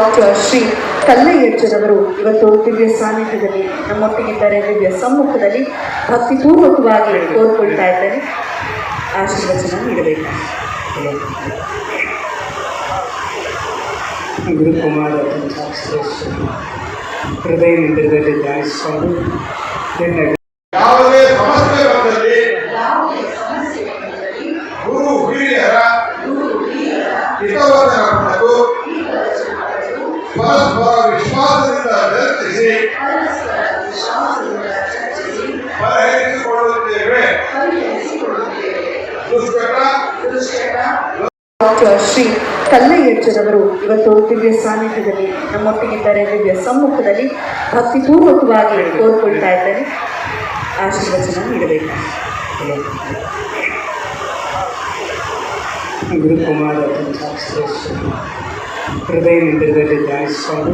Doctor Shri ಕಲ್ಲಯ್ಯಜ್ಜರವರು ಇವತ್ತು ದಿವ್ಯ ಸಾನ್ನಿಧ್ಯದಲ್ಲಿ ನಮ್ಮೊಟ್ಟಿಗಿದ್ದಾರೆ. ದಿವ್ಯ ಸಮ್ಮುಖದಲ್ಲಿ ಭಕ್ತಿಪೂರ್ವಕವಾಗಿ ಕೋರ್ಕೊಳ್ತಾ ಇದ್ದಾರೆ. ಆಶೀರ್ವಚನ ನೀಡಬೇಕು. ಗುರುಕುಮಾರ ಹೃದಯ ಮಂದಿರದಲ್ಲಿ ಧ್ಯಾನಿಸಿಕೊಂಡು ಯಾವುದೇ ಸಮಸ್ಯೆ ಬಂದಲ್ಲಿ ಗುರು ಹಿರಿಯರ ಹಿತವಚನ ಪಡೆದು ಪರಸ್ಪರ ವಿಶ್ವಾಸದಿಂದ ಚರ್ಚಿಸಿ ಪರಿಹರಿಸಿಕೊಳ್ಳುತ್ತೇವೆ. ಡಾಕ್ಟರ್ ಶ್ರೀ ಕಲ್ಲಯ್ಯಜ್ಜರವರು ಇವತ್ತು ದಿವ್ಯ ಸಾನ್ನಿಧ್ಯದಲ್ಲಿ ನಮ್ಮೊಟ್ಟಿಗಿದ್ದಾರೆ. ದಿವ್ಯ ಸಮ್ಮುಖದಲ್ಲಿ ಭಕ್ತಿಪೂರ್ವಕವಾಗಿ ಕೋರ್ಕೊಳ್ತಾ ಇದ್ದಾರೆ. ಆಶೀರ್ವಚನ ನೀಡಬೇಕು. ಗುರುಕುಮಾರ ಹೃದಯ ಮಂದಿರದಲ್ಲಿ ಧ್ಯಾನಿಸಿಕೊಂಡು